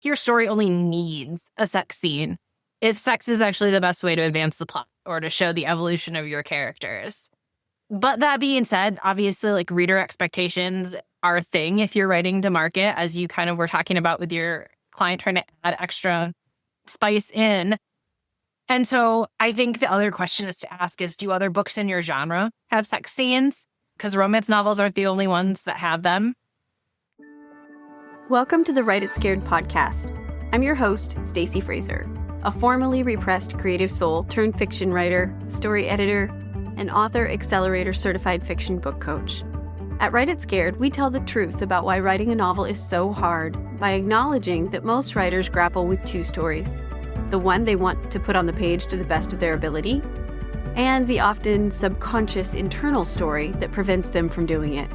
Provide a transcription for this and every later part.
your story only needs a sex scene if sex is actually the best way to advance the plot or to show the evolution of your characters. But that being said, obviously, like, reader expectations are a thing if you're writing to market, as you kind of were talking about with your client trying to add extra spice in. And so I think the other question is to ask is, do other books in your genre have sex scenes? Because romance novels aren't the only ones that have them. Welcome to the Write It Scared podcast. I'm your host, Stacy Frazer, a formerly repressed creative soul turned fiction writer, story editor, and author Accelerator certified fiction book coach. At Write It Scared, we tell the truth about why writing a novel is so hard by acknowledging that most writers grapple with two stories: the one they want to put on the page to the best of their ability, and the often subconscious internal story that prevents them from doing it.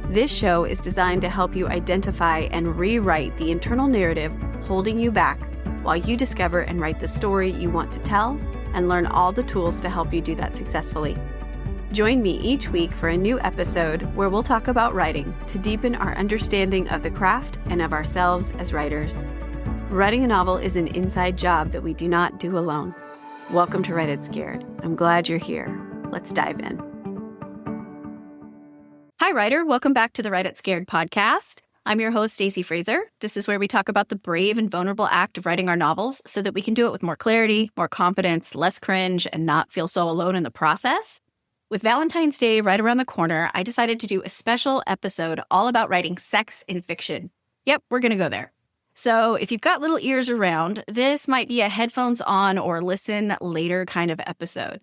This show is designed to help you identify and rewrite the internal narrative holding you back while you discover and write the story you want to tell and learn all the tools to help you do that successfully. Join me each week for a new episode where we'll talk about writing to deepen our understanding of the craft and of ourselves as writers. Writing a novel is an inside job that we do not do alone. Welcome to Write It Scared. I'm glad you're here. Let's dive in. Hi, writer. Welcome back to the Write It Scared podcast. I'm your host, Stacy Frazer. This is where we talk about the brave and vulnerable act of writing our novels so that we can do it with more clarity, more confidence, less cringe, and not feel so alone in the process. With Valentine's Day right around the corner, I decided to do a special episode all about writing sex in fiction. Yep, we're going to go there. So if you've got little ears around, this might be a headphones on or listen later kind of episode.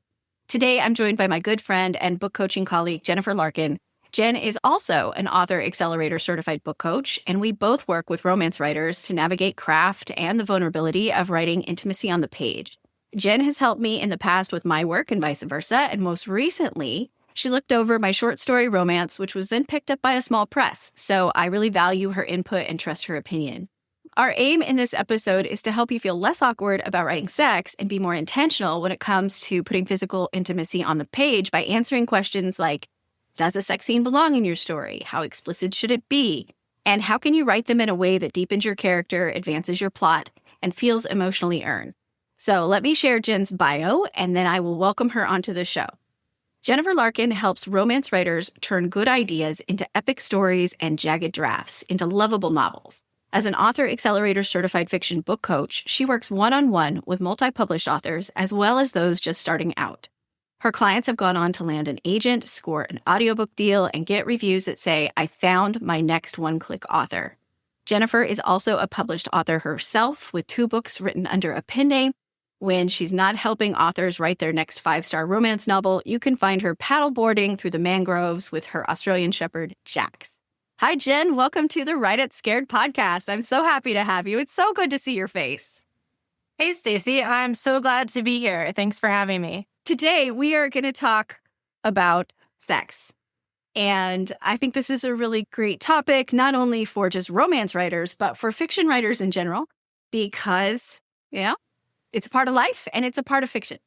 Today, I'm joined by my good friend and book coaching colleague, Jennifer Larkin. Jen is also an author Accelerator certified book coach, and we both work with romance writers to navigate craft and the vulnerability of writing intimacy on the page. Jen has helped me in the past with my work and vice versa, and most recently, she looked over my short story romance, which was then picked up by a small press, so I really value her input and trust her opinion. Our aim in this episode is to help you feel less awkward about writing sex and be more intentional when it comes to putting physical intimacy on the page by answering questions like, does a sex scene belong in your story? How explicit should it be? And how can you write them in a way that deepens your character, advances your plot, and feels emotionally earned? So let me share Jen's bio, and then I will welcome her onto the show. Jennifer Larkin helps romance writers turn good ideas into epic stories and jagged drafts into lovable novels. As an author Accelerator certified fiction book coach, she works one-on-one with multi-published authors as well as those just starting out. Her clients have gone on to land an agent, score an audiobook deal, and get reviews that say, I found my next one-click author. Jennifer is also a published author herself with 2 books written under a pen name. When she's not helping authors write their next 5-star romance novel, you can find her paddleboarding through the mangroves with her Australian Shepherd, Jax. Hi, Jen. Welcome to the Write It Scared podcast. I'm so happy to have you. It's so good to see your face. Hey, Stacy. I'm so glad to be here. Thanks for having me. Today, we are going to talk about sex. And I think this is a really great topic, not only for just romance writers, but for fiction writers in general, because, it's a part of life and it's a part of fiction.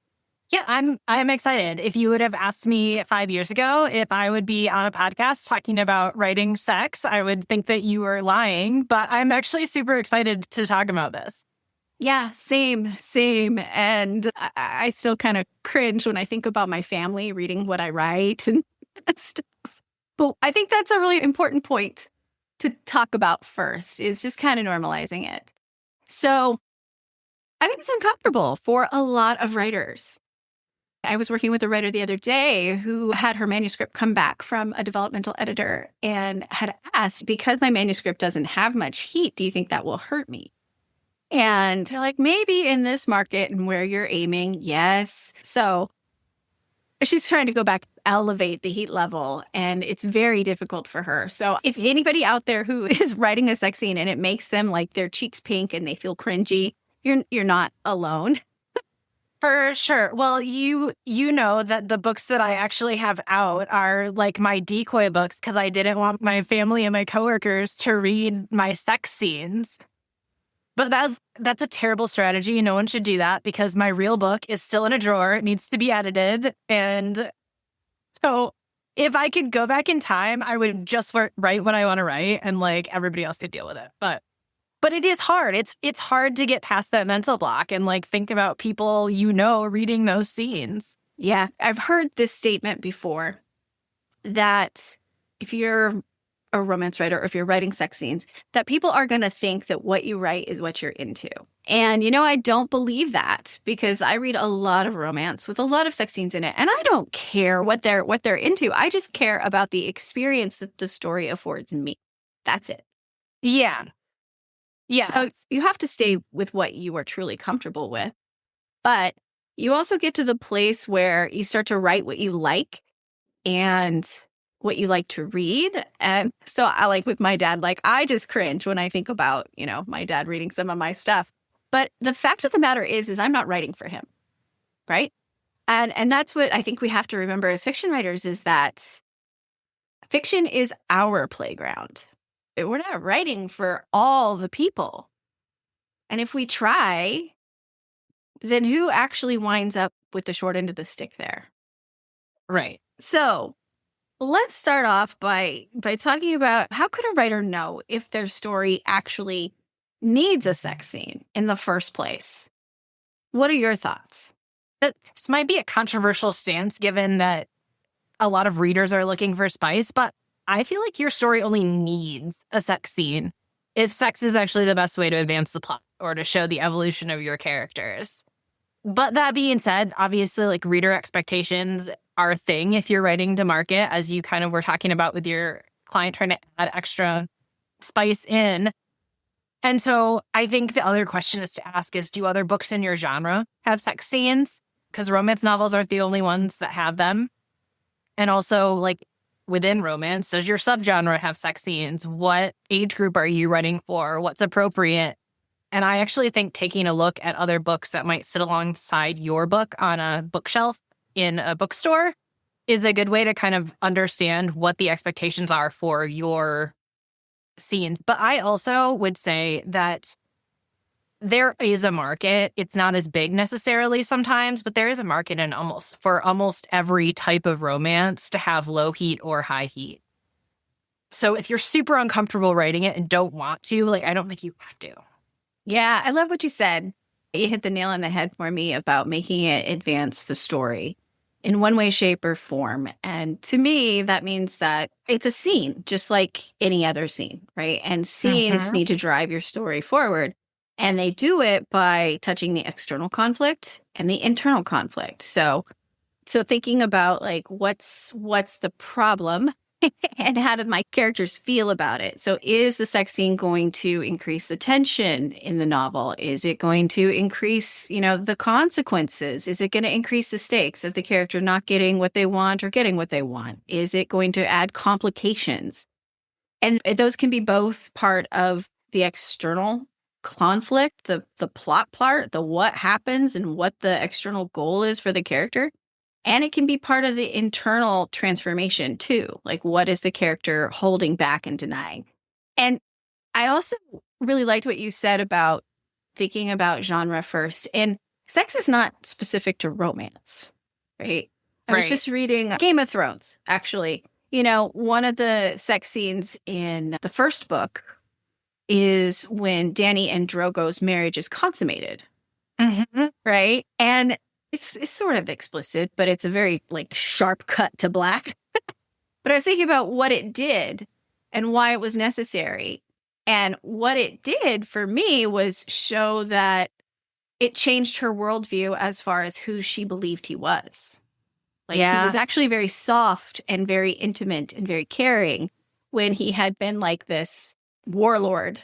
Yeah, I'm excited. If you would have asked me 5 years ago if I would be on a podcast talking about writing sex, I would think that you were lying, but I'm actually super excited to talk about this. Yeah, same. And I still kind of cringe when I think about my family reading what I write and stuff. But I think that's a really important point to talk about first, is just kind of normalizing it. So I think it's uncomfortable for a lot of writers. I was working with a writer the other day who had her manuscript come back from a developmental editor and had asked, because my manuscript doesn't have much heat, do you think that will hurt me? And they're like, maybe in this market and where you're aiming, yes. So she's trying to go back, elevate the heat level, and it's very difficult for her. So if anybody out there who is writing a sex scene and it makes them like their cheeks pink and they feel cringy, you're not alone. For sure. Well, you know that the books that I actually have out are like my decoy books because I didn't want my family and my coworkers to read my sex scenes. But that's a terrible strategy. No one should do that because my real book is still in a drawer. It needs to be edited. And so if I could go back in time, I would just write what I want to write and like everybody else could deal with it. But But it is hard. It's hard to get past that mental block and like think about people reading those scenes. Yeah, I've heard this statement before that if you're a romance writer or if you're writing sex scenes, that people are going to think that what you write is what you're into. And, I don't believe that because I read a lot of romance with a lot of sex scenes in it. And I don't care what they're into. I just care about the experience that the story affords me. That's it. Yeah. Yeah. So you have to stay with what you are truly comfortable with. But you also get to the place where you start to write what you like and what you like to read. And so I like with my dad, like I just cringe when I think about, my dad reading some of my stuff. But the fact of the matter is I'm not writing for him. Right. And that's what I think we have to remember as fiction writers is that fiction is our playground. We're not writing for all the people. And if we try, then who actually winds up with the short end of the stick there? Right. So let's start off by talking about how could a writer know if their story actually needs a sex scene in the first place? What are your thoughts? This might be a controversial stance given that a lot of readers are looking for spice, but I feel like your story only needs a sex scene if sex is actually the best way to advance the plot or to show the evolution of your characters. But that being said, obviously, like reader expectations are a thing if you're writing to market, as you kind of were talking about with your client trying to add extra spice in. And so I think the other question is to ask is, do other books in your genre have sex scenes? Because romance novels aren't the only ones that have them. And also, like, within romance, does your subgenre have sex scenes? What age group are you writing for? What's appropriate? And I actually think taking a look at other books that might sit alongside your book on a bookshelf in a bookstore is a good way to kind of understand what the expectations are for your scenes. But I also would say that there is a market. It's not as big necessarily sometimes, but there is a market in almost every type of romance to have low heat or high heat. So if you're super uncomfortable writing it and don't want to, like, I don't think you have to. Yeah, I love what you said. You hit the nail on the head for me about making it advance the story in one way, shape, or form. And to me, that means that it's a scene, just like any other scene, right? And scenes need to drive your story forward. And they do it by touching the external conflict and the internal conflict. So thinking about like what's the problem and how do my characters feel about it? So is the sex scene going to increase the tension in the novel? Is it going to increase, the consequences? Is it going to increase the stakes of the character not getting what they want or getting what they want? Is it going to add complications? And those can be both part of the external conflict, the plot part, the what happens and what the external goal is for the character. And it can be part of the internal transformation too. Like what is the character holding back and denying? And I also really liked what you said about thinking about genre first. And sex is not specific to romance, right? I was just reading Game of Thrones, actually. One of the sex scenes in the first book is when Dany and Drogo's marriage is consummated, right? And it's sort of explicit, but it's a very like sharp cut to black. But I was thinking about what it did and why it was necessary. And what it did for me was show that it changed her worldview as far as who she believed he was. Like he was actually very soft and very intimate and very caring when he had been like this warlord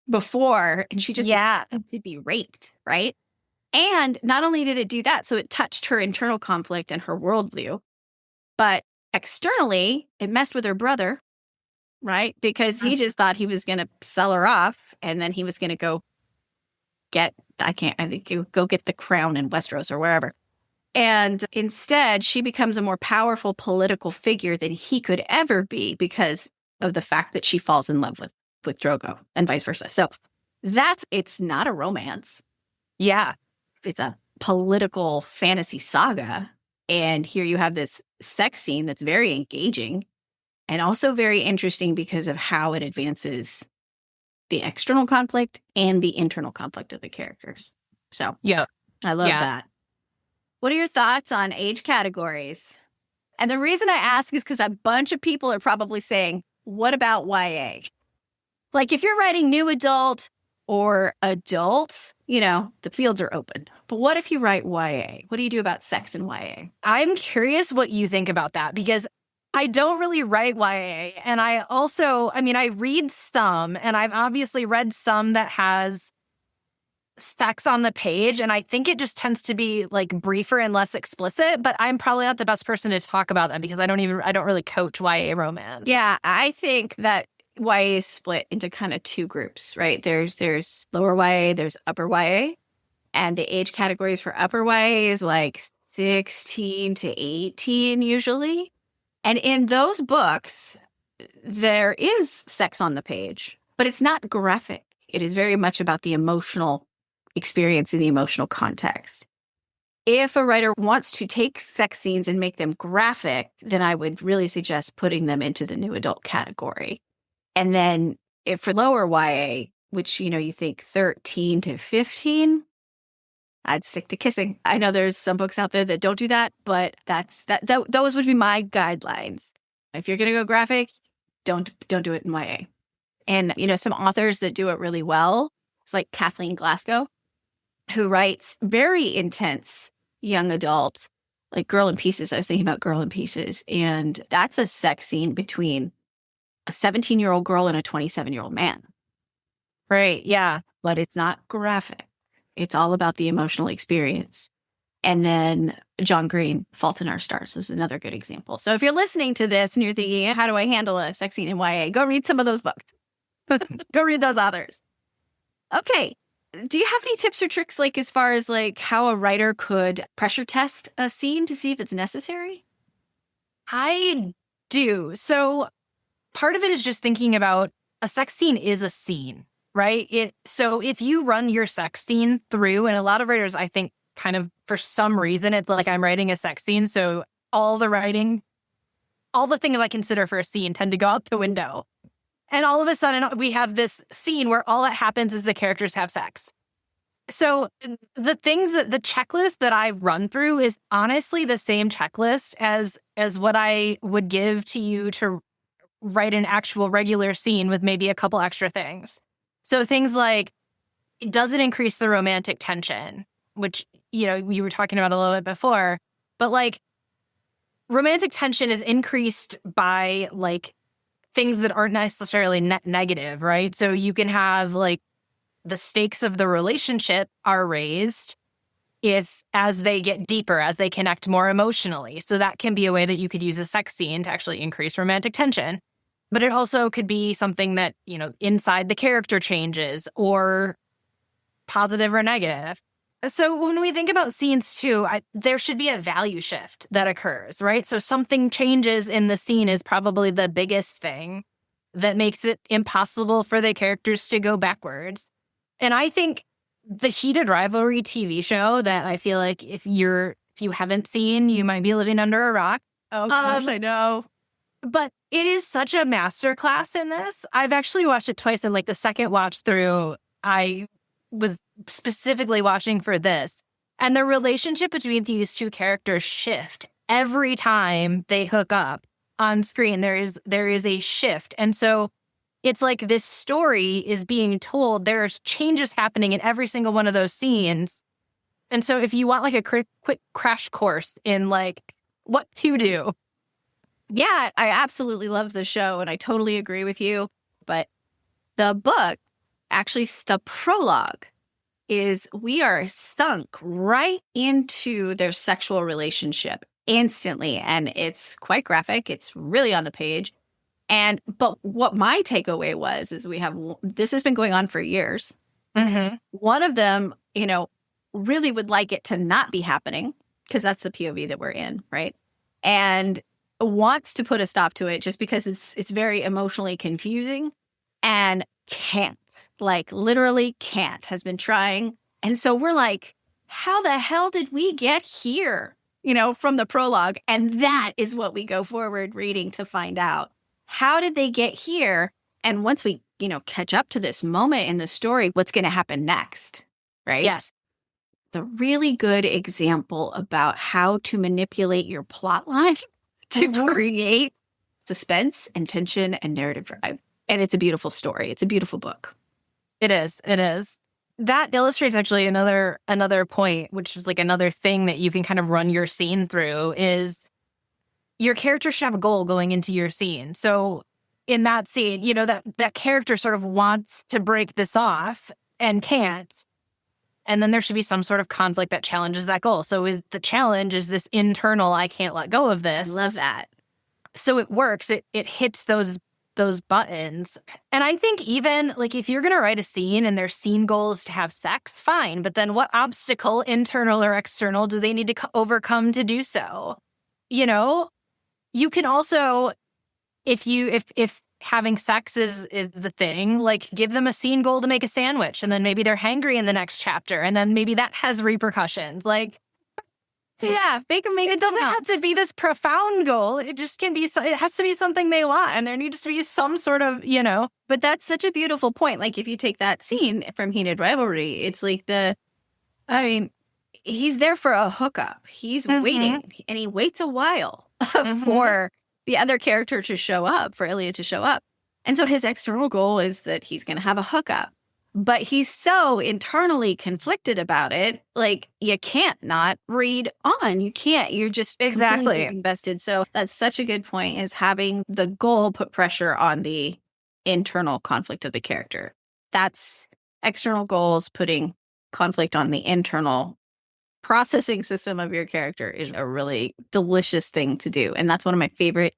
before, and she just to be raped, right? And not only did it do that, so it touched her internal conflict and her worldview, but externally, it messed with her brother, right? Because he just thought he was going to sell her off, and then he was going to go get the crown in Westeros or wherever. And instead, she becomes a more powerful political figure than he could ever be because of the fact that she falls in love with Drogo and vice versa. So it's not a romance. Yeah. It's a political fantasy saga. And here you have this sex scene that's very engaging and also very interesting because of how it advances the external conflict and the internal conflict of the characters. So Yeah. I love that. What are your thoughts on age categories? And the reason I ask is because a bunch of people are probably saying, what about YA? Like if you're writing new adult or adult, the fields are open. But what if you write YA? What do you do about sex in YA? I'm curious what you think about that, because I don't really write YA. And I read some, and I've obviously read some that has sex on the page. And I think it just tends to be like briefer and less explicit, but I'm probably not the best person to talk about them because I don't really coach YA romance. Yeah, I think that YA is split into kind of two groups, right? There's lower YA, there's upper YA. And the age categories for upper YA is like 16 to 18 usually. And in those books, there is sex on the page, but it's not graphic. It is very much about the emotional experience in the emotional context. If a writer wants to take sex scenes and make them graphic, then I would really suggest putting them into the new adult category. And then if for lower YA, which, you think 13 to 15, I'd stick to kissing. I know there's some books out there that don't do that, but those would be my guidelines. If you're going to go graphic, don't do it in YA. And, some authors that do it really well, it's like Kathleen Glasgow, who writes very intense young adult, like Girl in Pieces. I was thinking about Girl in Pieces. And that's a sex scene between a 17-year-old girl and a 27-year-old man. Right, yeah. But it's not graphic. It's all about the emotional experience. And then John Green, Fault in Our Stars, is another good example. So if you're listening to this and you're thinking, how do I handle a sex scene in YA? Go read some of those books. Go read those authors. Okay. Do you have any tips or tricks, like as far as like how a writer could pressure test a scene to see if it's necessary? I do. So part of it is just thinking about a sex scene is a scene, right? So if you run your sex scene through, and a lot of writers, I think, kind of for some reason, it's like I'm writing a sex scene. So all the things I consider for a scene tend to go out the window. And all of a sudden, we have this scene where all that happens is the characters have sex. So the checklist that I run through is honestly the same checklist as what I would give to you to write an actual regular scene with maybe a couple extra things. So things like, does it increase the romantic tension? Which, we were talking about a little bit before. But like, romantic tension is increased by like things that aren't necessarily negative, right? So you can have like the stakes of the relationship are raised as they get deeper, as they connect more emotionally. So that can be a way that you could use a sex scene to actually increase romantic tension. But it also could be something that, inside the character changes, or positive or negative. So when we think about scenes too, there should be a value shift that occurs, right? So something changes in the scene is probably the biggest thing that makes it impossible for the characters to go backwards. And I think the Heated Rivalry TV show that I feel like if you haven't seen, you might be living under a rock. Oh gosh, I know. But it is such a masterclass in this. I've actually watched it twice, and like the second watch through, I was specifically watching for this. And the relationship between these two characters shift every time they hook up on screen. There is a shift. And so it's like this story is being told. There's changes happening in every single one of those scenes. And so if you want like a quick crash course in like what to do. Yeah, I absolutely love the show and I totally agree with you. But the book, actually the prologue, is we are sunk right into their sexual relationship instantly. And it's quite graphic. It's really on the page. But what my takeaway was is this has been going on for years. Mm-hmm. One of them, really would like it to not be happening because that's the POV that we're in, right? And wants to put a stop to it just because it's very emotionally confusing and can't, like literally can't, has been trying. And so we're like, how the hell did we get here? From the prologue. And that is what we go forward reading to find out. How did they get here? And once we catch up to this moment in the story. What's going to happen next? Right? Yes. It's a really good example about how to manipulate your plot line to create suspense and tension and narrative drive. And it's a beautiful story. It's a beautiful book. It is. It is. That illustrates actually another point, which is like another thing that you can kind of run your scene through is your character should have a goal going into your scene. So in that scene, that character sort of wants to break this off and can't. And then there should be some sort of conflict that challenges that goal. So the challenge is this internal, I can't let go of this. I love that. So it works. It hits those buttons. And I think even like if you're going to write a scene and their scene goal is to have sex, fine. But then what obstacle, internal or external, do they need to overcome to do so? You can also, if having sex is the thing, like give them a scene goal to make a sandwich, and then maybe they're hangry in the next chapter, and then maybe that has repercussions. Like, yeah, they can make it. Doesn't have to be this profound goal. It just can be. It has to be something they want, and there needs to be some sort of, But that's such a beautiful point. Like if you take that scene from Heated Rivalry, it's like he's there for a hookup. He's waiting, and he waits a while for the other character to show up, for Ilya to show up. And so his external goal is that he's going to have a hookup. But he's so internally conflicted about it. Like, you can't not read on. You can't. You're just exactly invested. So that's such a good point, is having the goal put pressure on the internal conflict of the character. That's external goals putting conflict on the internal processing system of your character is a really delicious thing to do. And that's one of my favorite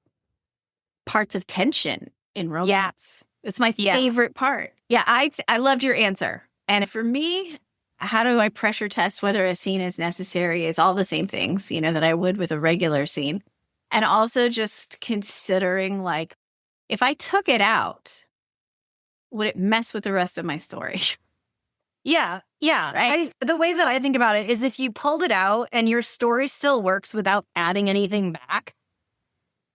parts of tension in romance. Yes. It's my favorite part. Yeah, I loved your answer. And for me, how do I pressure test whether a scene is necessary is all the same things, that I would with a regular scene. And also just considering, like, if I took it out, would it mess with the rest of my story? Yeah. Right? The way that I think about it is if you pulled it out and your story still works without adding anything back,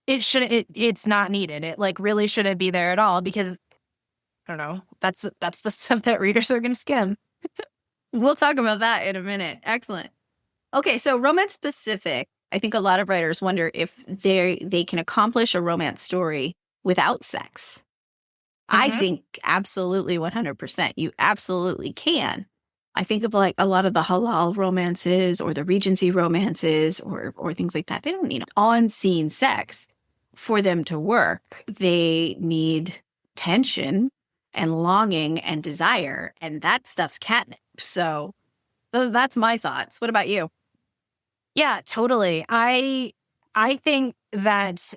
it's not needed. It like really shouldn't be there at all, because I don't know. That's the stuff that readers are going to skim. We'll talk about that in a minute. Excellent. Okay, so romance specific. I think a lot of writers wonder if they can accomplish a romance story without sex. I think absolutely 100%. You absolutely can. I think of like a lot of the halal romances or the Regency romances or things like that. They don't need on-scene sex for them to work. They need tension and longing and desire, and that stuff's catnip. So that's my thoughts. What about you? Yeah, totally. I think that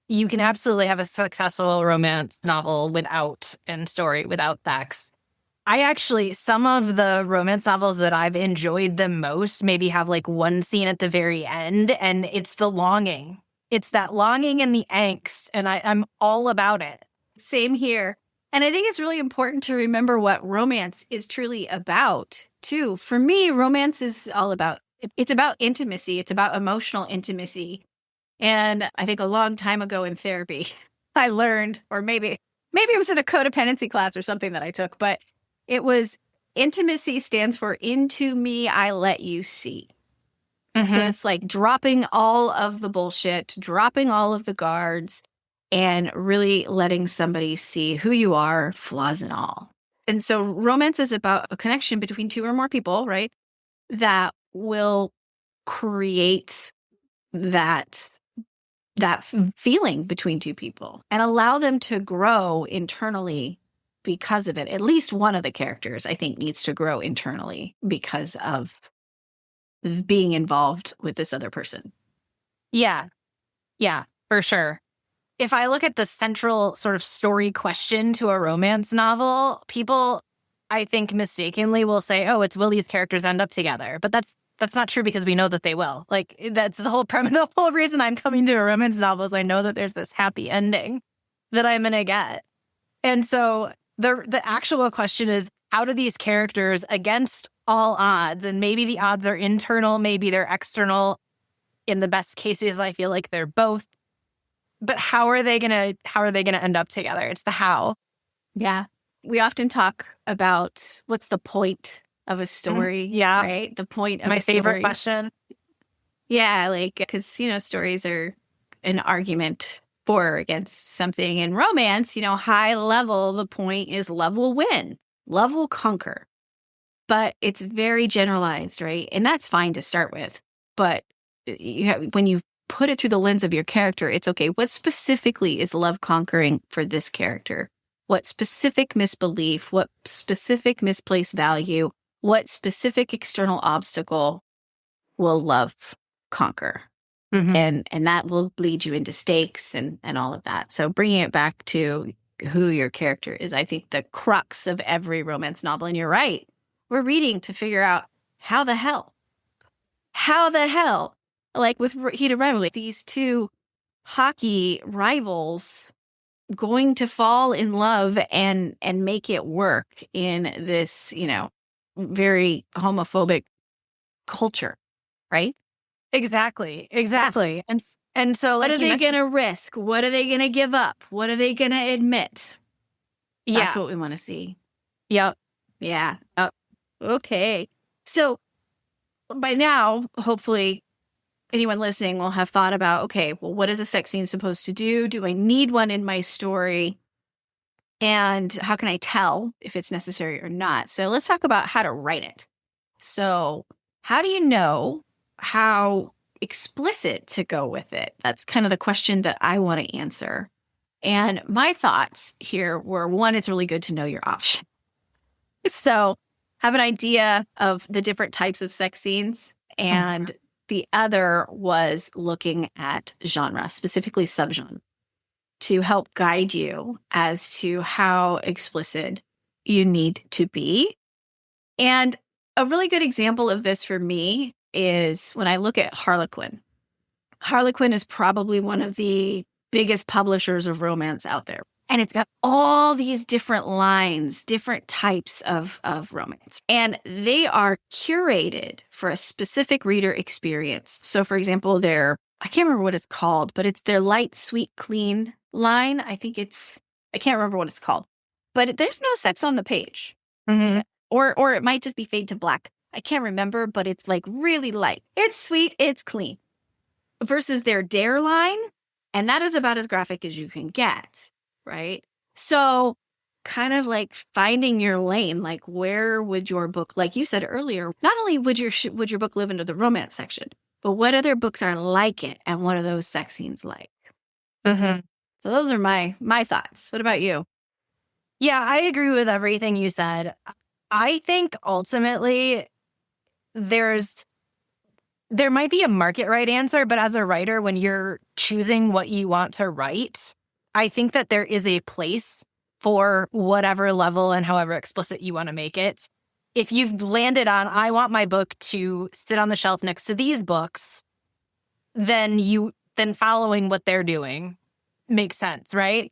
you can absolutely have a successful romance novel without sex. Some of the romance novels that I've enjoyed the most maybe have like one scene at the very end, and it's the longing. It's that longing and the angst, and I'm all about it. Same here. And I think it's really important to remember what romance is truly about, too. For me, romance is all about, it's about intimacy. It's about emotional intimacy. And I think a long time ago in therapy, I learned, or maybe it was in a codependency class or something that I took, but it was intimacy stands for into me, I let you see. So it's like dropping all of the bullshit, dropping all of the guards, and really letting somebody see who you are, flaws and all. And so romance is about a connection between two or more people, right? That will create that feeling between two people and allow them to grow internally because of it. At least one of the characters, I think, needs to grow internally because of being involved with this other person. Yeah, for sure. If I look at the central sort of story question to a romance novel, people, I think, mistakenly will say, oh, it's will these characters end up together? But that's not true, because we know that they will. Like, that's the whole premise. The whole reason I'm coming to a romance novel is I know that there's this happy ending that I'm going to get. And so the actual question is, how do these characters, against all odds, and maybe the odds are internal, maybe they're external. In the best cases, I feel like they're both. But how are they gonna end up together? It's the how. Yeah. We often talk about what's the point of a story, Yeah. right? The point of My a favorite story. question. Yeah, like, because, stories are an argument for or against something. In romance, high level, the point is love will win, love will conquer. But it's very generalized, right? And that's fine to start with. But when you put it through the lens of your character, it's okay. What specifically is love conquering for this character? What specific misbelief? What specific misplaced value? What specific external obstacle will love conquer? Mm-hmm. And that will lead you into stakes and all of that. So bringing it back to who your character is, I think the crux of every romance novel. And you're right. We're reading to figure out how the hell, like with Heated Rivalry, these two hockey rivals going to fall in love and make it work in this, very homophobic culture, right? Exactly. And so What like are you they mentioned, going to risk? What are they going to give up? What are they going to admit? That's yeah. what we want to see. Yep. Yeah. Okay. So by now, hopefully, anyone listening will have thought about, okay, well, what is a sex scene supposed to do? Do I need one in my story? And how can I tell if it's necessary or not? So let's talk about how to write it. So, how do you know how explicit to go with it? That's kind of the question that I want to answer. And my thoughts here were one, it's really good to know your option. So, have an idea of the different types of sex scenes. And the other was looking at genre, specifically subgenre, to help guide you as to how explicit you need to be. And a really good example of this for me is when I look at Harlequin. Harlequin is probably one of the biggest publishers of romance out there. And it's got all these different lines, different types of romance. And they are curated for a specific reader experience. So, for example, I can't remember what it's called, but it's their light, sweet, clean line. I can't remember what it's called. But there's no sex on the page. Mm-hmm. Or it might just be fade to black. I can't remember, but it's like really light. It's sweet, it's clean. Versus their Dare line, and that is about as graphic as you can get, right? So kind of like finding your lane, like where would your book, like you said earlier, not only would your book live into the romance section, but what other books are like it, and what are those sex scenes like? Mm-hmm. So those are my thoughts. What about you? Yeah, I agree with everything you said. I think ultimately there might be a market right answer, but as a writer, when you're choosing what you want to write, I think that there is a place for whatever level and however explicit you want to make it. If you've landed on, I want my book to sit on the shelf next to these books, then following what they're doing makes sense, right?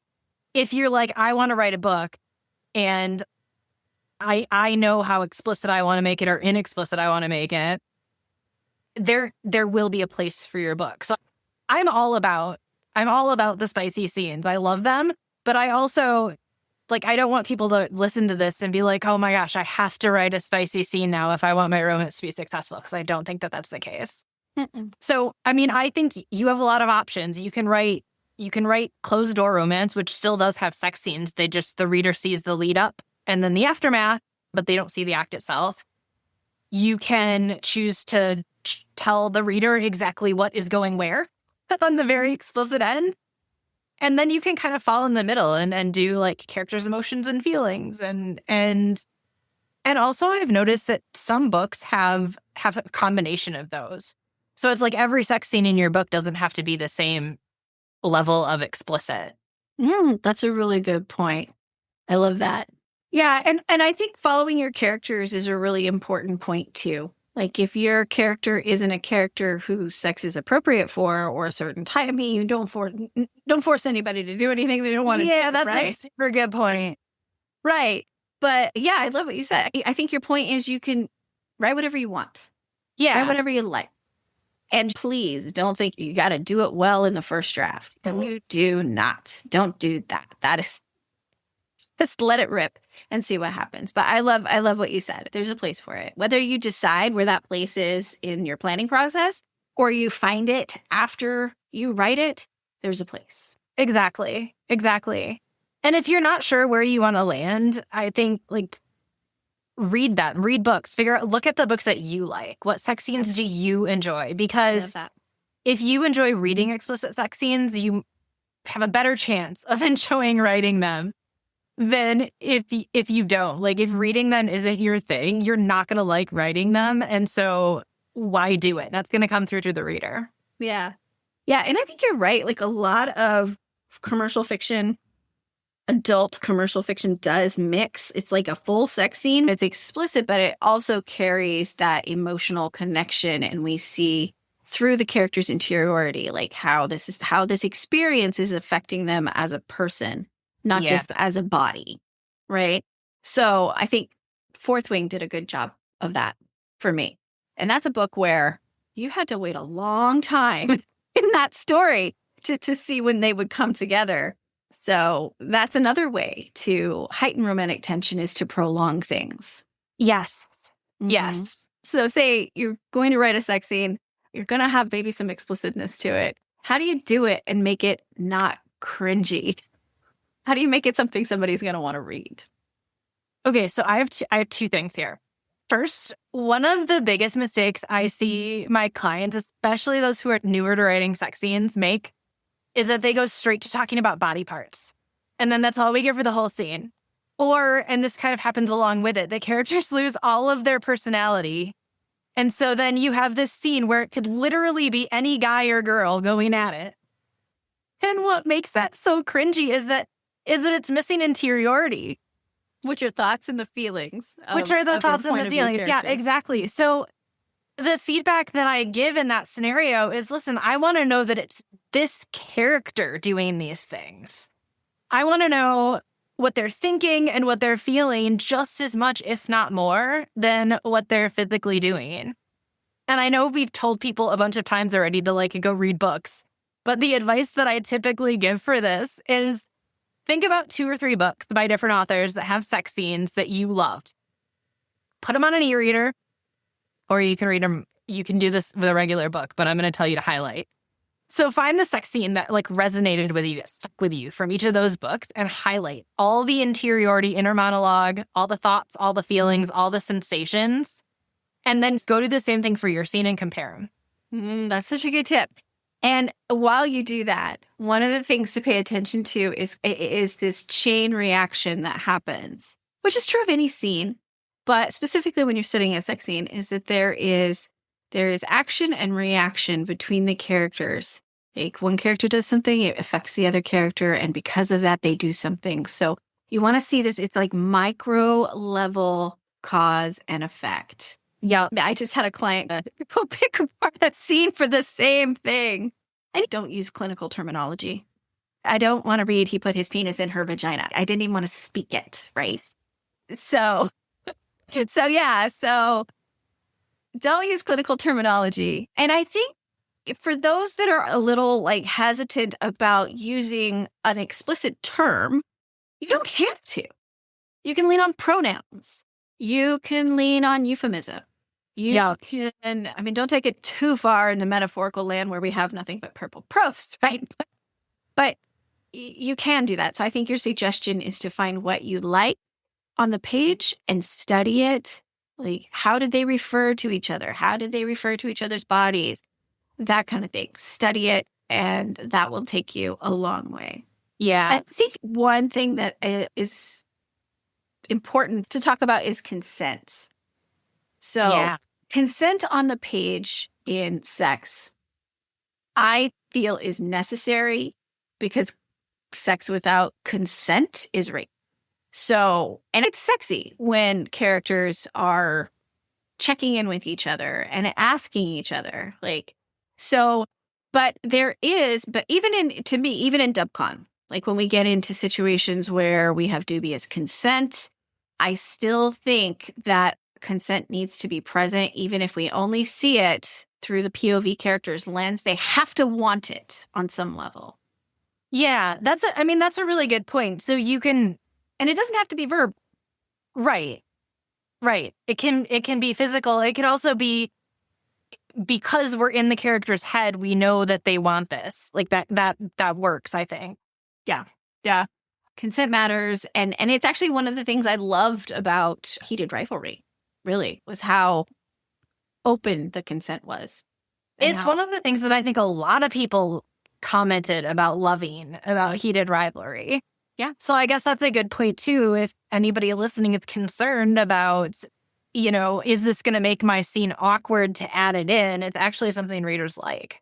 If you're like, I want to write a book and I know how explicit I want to make it or inexplicit I want to make it, there will be a place for your book. So I'm all about the spicy scenes. I love them, but I also I don't want people to listen to this and be like, "Oh my gosh, I have to write a spicy scene now if I want my romance to be successful," because I don't think that that's the case. Mm-mm. So, I mean, I think you have a lot of options. You can write closed door romance, which still does have sex scenes. The reader sees the lead up and then the aftermath, but they don't see the act itself. You can choose to tell the reader exactly what is going where on the very explicit end. And then you can kind of fall in the middle and do like characters' emotions and feelings. And also I've noticed that some books have a combination of those. So it's like every sex scene in your book doesn't have to be the same level of explicit. That's a really good point. I love that. Yeah, and I think following your characters is a really important point too. Like if your character isn't a character who sex is appropriate for or a certain type, I mean, you don't force anybody to do anything they don't want to do. Yeah, that's right? a super good point. Right. But yeah, I love what you said. I think your point is you can write whatever you want. Yeah. Write whatever you like. And please don't think you got to do it well in the first draft. You do not. Don't do that. That is Just let it rip and see what happens. But I love what you said. There's a place for it. Whether you decide where that place is in your planning process or you find it after you write it, there's a place. Exactly. Exactly. And if you're not sure where you want to land, I think like read books, look at the books that you like. What sex scenes do you enjoy? Because if you enjoy reading explicit sex scenes, you have a better chance of enjoying writing them than if you don't. Like if reading them isn't your thing, you're not going to like writing them. And so why do it? That's going to come through to the reader. Yeah. Yeah. And I think you're right. Like a lot of commercial fiction, adult commercial fiction does mix. It's like a full sex scene. It's explicit, but it also carries that emotional connection. And we see through the character's interiority, like how this experience is affecting them as a person, not just as a body. Right. So I think Fourth Wing did a good job of that for me. And that's a book where you had to wait a long time in that story to see when they would come together. So that's another way to heighten romantic tension, is to prolong things. Yes. Mm-hmm. Yes. So say you're going to write a sex scene, you're going to have maybe some explicitness to it. How do you do it and make it not cringy? How do you make it something somebody's going to want to read? Okay, so I have two things here. First, one of the biggest mistakes I see my clients, especially those who are newer to writing sex scenes, make is that they go straight to talking about body parts. And then that's all we get for the whole scene. Or, and this kind of happens along with it, the characters lose all of their personality. And so then you have this scene where it could literally be any guy or girl going at it. And what makes that so cringy is that it's missing interiority. Which are thoughts and the feelings. Which are the thoughts and the feelings. Yeah, exactly. So the feedback that I give in that scenario is, listen, I want to know that it's this character doing these things. I want to know what they're thinking and what they're feeling just as much, if not more, than what they're physically doing. And I know we've told people a bunch of times already to like go read books, but the advice that I typically give for this is think about 2 or 3 books by different authors that have sex scenes that you loved. Put them on an e-reader, or you can read them. You can do this with a regular book, but I'm going to tell you to highlight. So find the sex scene that like resonated with you, that stuck with you from each of those books, and highlight all the interiority, inner monologue, all the thoughts, all the feelings, all the sensations, and then go do the same thing for your scene and compare them. That's such a good tip. And while you do that, one of the things to pay attention to is this chain reaction that happens, which is true of any scene, but specifically when you're studying a sex scene, is that there is action and reaction between the characters. Like one character does something, it affects the other character, and because of that, they do something. So you want to see this, it's like micro level cause and effect. Yeah. I just had a client go pick apart that scene for the same thing. I don't use clinical terminology. I don't want to read, he put his penis in her vagina. I didn't even want to speak it, right? So don't use clinical terminology. And I think for those that are a little like hesitant about using an explicit term, you don't have to. You can lean on pronouns. You can lean on euphemism. You can, I mean, don't take it too far into metaphorical land where we have nothing but purple profs, right? But you can do that. So I think your suggestion is to find what you like on the page and study it. Like, how did they refer to each other? How did they refer to each other's bodies? That kind of thing. Study it, and that will take you a long way. Yeah. I think one thing that is important to talk about is consent. So consent on the page in sex, I feel, is necessary because sex without consent is rape. So, and it's sexy when characters are checking in with each other and asking each other, like, so, but even in DubCon, like when we get into situations where we have dubious consent, I still think that consent needs to be present, even if we only see it through the POV character's lens. They have to want it on some level. Yeah, that's a really good point. So you can And it doesn't have to be verb. Right. It can be physical. It can also be because we're in the character's head, we know that they want this. Like that works, I think. Yeah. Yeah. Consent matters. And it's actually one of the things I loved about Heated Rivalry, really, was how open the consent was. It's one of the things that I think a lot of people commented about loving about Heated Rivalry. Yeah. So I guess that's a good point too. If anybody listening is concerned about, is this going to make my scene awkward to add it in? It's actually something readers like.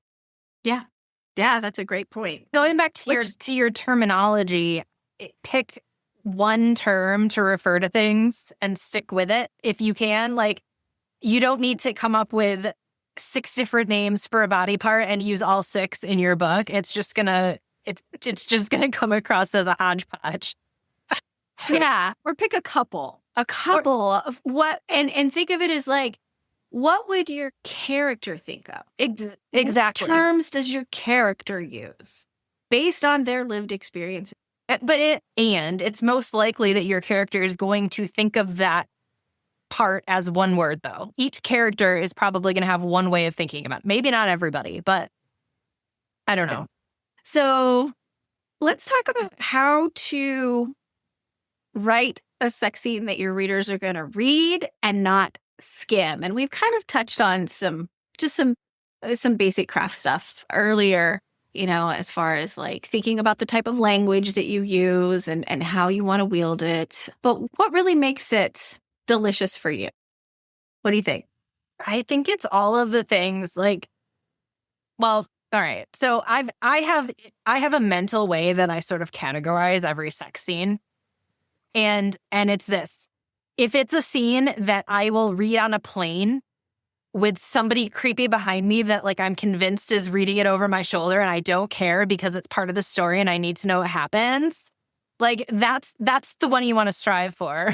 Yeah. Yeah, that's a great point. Going back to your terminology, pick one term to refer to things and stick with it if you can. Like, you don't need to come up with 6 different names for a body part and use all 6 in your book. It's just gonna come across as a hodgepodge. Yeah, or pick a couple of what, and think of it as like, what would your character think of? Exactly. What terms does your character use based on their lived experience? But it's most likely that your character is going to think of that part as one word, though. Each character is probably going to have one way of thinking about it. Maybe not everybody, but I don't know. So let's talk about how to write a sex scene that your readers are going to read and not skim. And we've kind of touched on some basic craft stuff earlier, as far as like thinking about the type of language that you use and how you want to wield it. But what really makes it delicious for you? What do you think? I think it's all of the things like, well, all right. So I have a mental way that I sort of categorize every sex scene. And it's this. If it's a scene that I will read on a plane with somebody creepy behind me that like I'm convinced is reading it over my shoulder and I don't care because it's part of the story and I need to know what happens, like that's the one you want to strive for.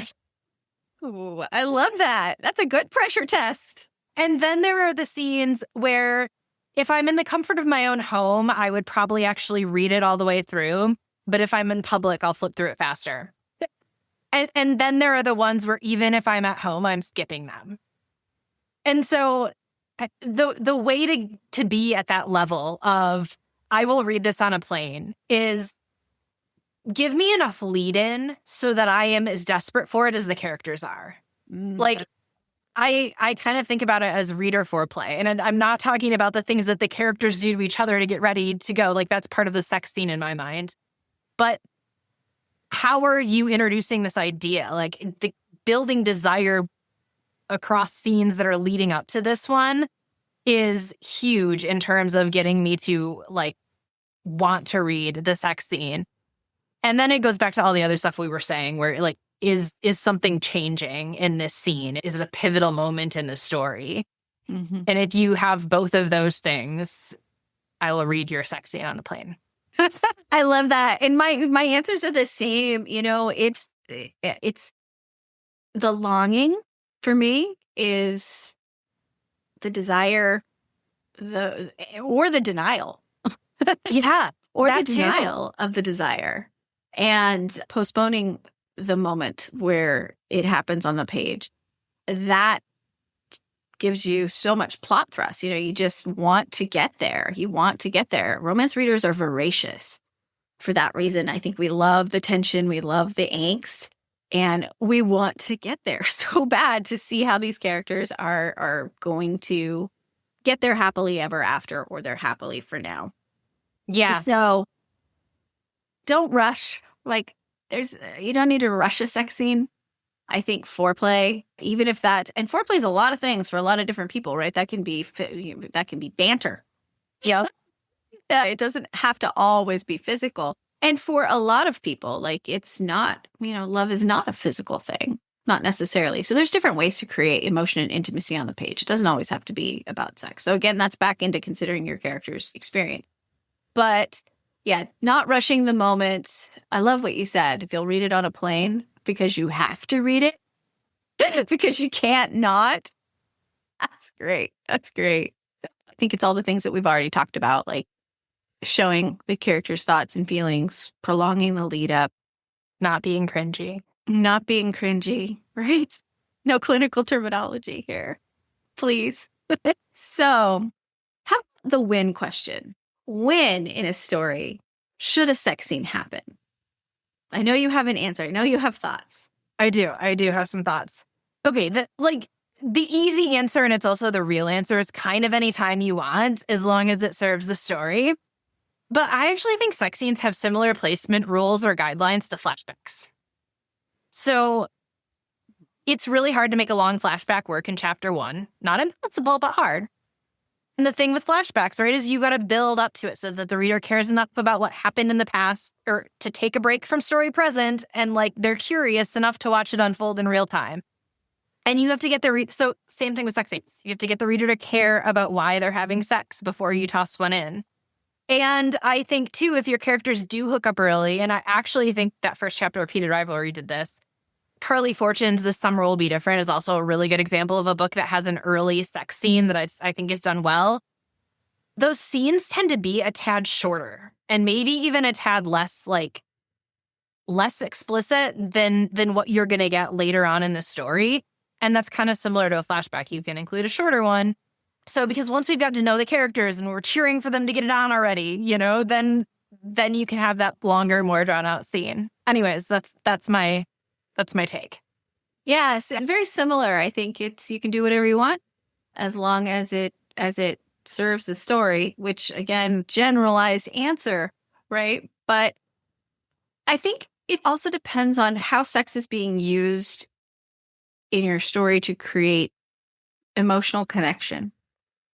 Ooh, I love that. That's a good pressure test. And then there are the scenes where if I'm in the comfort of my own home, I would probably actually read it all the way through. But if I'm in public, I'll flip through it faster. And then there are the ones where even if I'm at home, I'm skipping them. And so the way to be at that level of I will read this on a plane is give me enough lead in so that I am as desperate for it as the characters are. Like I kind of think about it as reader foreplay. And I'm not talking about the things that the characters do to each other to get ready to go. Like that's part of the sex scene in my mind. But how are you introducing this idea? Like the building desire across scenes that are leading up to this one is huge in terms of getting me to like want to read the sex scene. And then it goes back to all the other stuff we were saying where like, is something changing in this scene? Is it a pivotal moment in the story? Mm-hmm. And if you have both of those things, I will read your sex scene on a plane. I love that. And my answers are the same. It's the longing for me is the desire, or the denial. Yeah. Or the denial of the desire and postponing the moment where it happens on the page. That gives you so much plot thrust. You just want to get there. You want to get there. Romance readers are voracious for that reason. I think we love the tension. We love the angst. And we want to get there so bad to see how these characters are going to get there happily ever after, or they're happily for now. Yeah. So don't rush. Like you don't need to rush a sex scene. I think foreplay, even if and foreplay is a lot of things for a lot of different people, right? That can be banter. Yeah. It doesn't have to always be physical. And for a lot of people, like it's not, love is not a physical thing, not necessarily. So there's different ways to create emotion and intimacy on the page. It doesn't always have to be about sex. So again, that's back into considering your character's experience. But yeah, not rushing the moment. I love what you said. If you'll read it on a plane because you have to read it, because you can't not. That's great. That's great. I think it's all the things that we've already talked about, like showing the character's thoughts and feelings, prolonging the lead up, Not being cringy. Not being cringy, right? No clinical terminology here, please. So, how about the when question? When in a story should a sex scene happen? I know you have an answer. I know you have thoughts. I do have some thoughts. Okay, the easy answer, and it's also the real answer, is kind of any time you want, as long as it serves the story. But I actually think sex scenes have similar placement rules or guidelines to flashbacks. So it's really hard to make a long flashback work in chapter 1. Not impossible, but hard. And the thing with flashbacks, right, is you got to build up to it so that the reader cares enough about what happened in the past or to take a break from story present and they're curious enough to watch it unfold in real time. And you have to get so same thing with sex scenes. You have to get the reader to care about why they're having sex before you toss one in. And I think, too, if your characters do hook up early, and I actually think that first chapter, Repeated Rivalry, did this. Carly Fortune's This Summer Will Be Different is also a really good example of a book that has an early sex scene that I think is done well. Those scenes tend to be a tad shorter and maybe even a tad less explicit than what you're going to get later on in the story. And that's kind of similar to a flashback. You can include a shorter one. So because once we've got to know the characters and we're cheering for them to get it on already, then you can have that longer, more drawn out scene. Anyways, that's my take. Yes, and very similar. I think you can do whatever you want as long as it serves the story, which again, generalized answer, right? But I think it also depends on how sex is being used in your story to create emotional connection.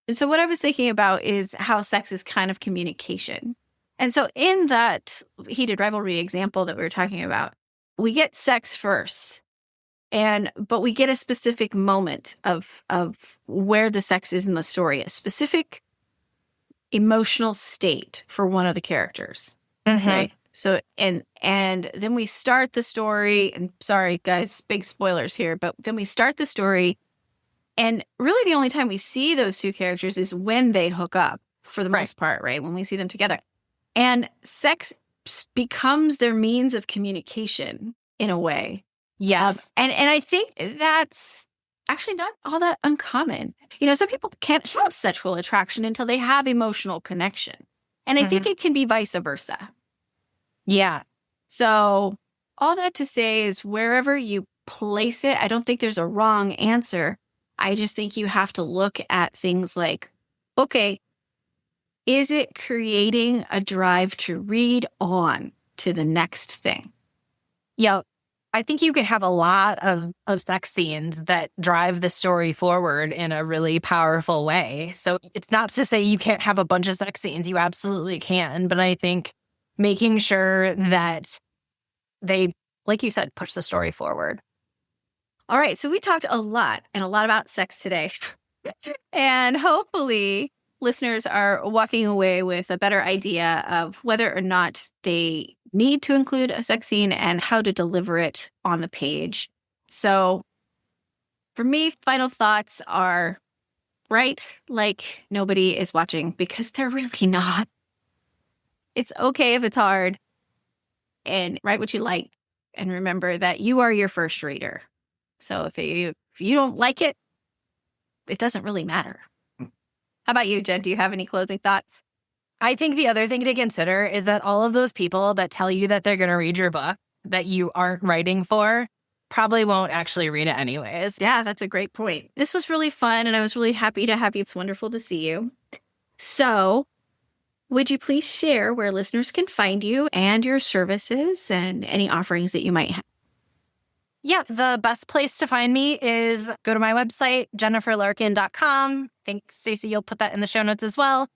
And so what I was thinking about is how sex is kind of communication. And so in that heated rivalry example that we were talking about, we get sex first, but we get a specific moment of where the sex is in the story, a specific emotional state for one of the characters. Mm-hmm. Right? So and then we start the story, and sorry guys, big spoilers here, but then we start the story, and really the only time we see those two characters is when they hook up, for the most part, right? When we see them together. And sex becomes their means of communication in a way. Yes. And I think that's actually not all that uncommon. Some people can't have sexual attraction until they have emotional connection. And I think it can be vice versa. Yeah. So all that to say is wherever you place it, I don't think there's a wrong answer. I just think you have to look at things like, okay, is it creating a drive to read on to the next thing? Yeah. I think you could have a lot of sex scenes that drive the story forward in a really powerful way. So it's not to say you can't have a bunch of sex scenes. You absolutely can. But I think making sure that they, like you said, push the story forward. All right. So we talked a lot about sex today. And hopefully listeners are walking away with a better idea of whether or not they need to include a sex scene and how to deliver it on the page. So for me, final thoughts are write like nobody is watching, because they're really not. It's okay if it's hard, and write what you like, and remember that you are your first reader. So if you don't like it, it doesn't really matter. How about you, Jen? Do you have any closing thoughts? I think the other thing to consider is that all of those people that tell you that they're going to read your book that you aren't writing for probably won't actually read it anyways. Yeah, that's a great point. This was really fun, and I was really happy to have you. It's wonderful to see you. So would you please share where listeners can find you and your services and any offerings that you might have? Yeah, the best place to find me is go to my website, jenniferlarkin.com. I think, Stacy, you'll put that in the show notes as well.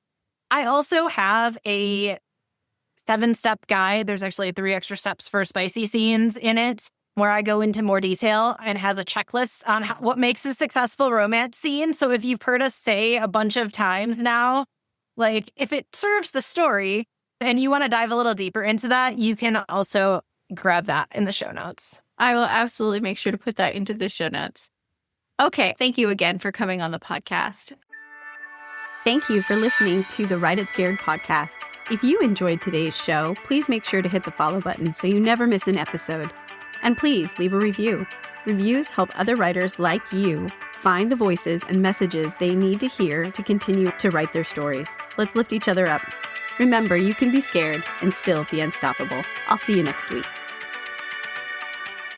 I also have a 7-step guide. There's actually 3 extra steps for spicy scenes in it, where I go into more detail and has a checklist on what makes a successful romance scene. So if you've heard us say a bunch of times now, if it serves the story and you want to dive a little deeper into that, you can also grab that in the show notes. I will absolutely make sure to put that into the show notes. Okay, thank you again for coming on the podcast. Thank you for listening to the Write It Scared podcast. If you enjoyed today's show, please make sure to hit the follow button so you never miss an episode. And please leave a review. Reviews help other writers like you find the voices and messages they need to hear to continue to write their stories. Let's lift each other up. Remember, you can be scared and still be unstoppable. I'll see you next week.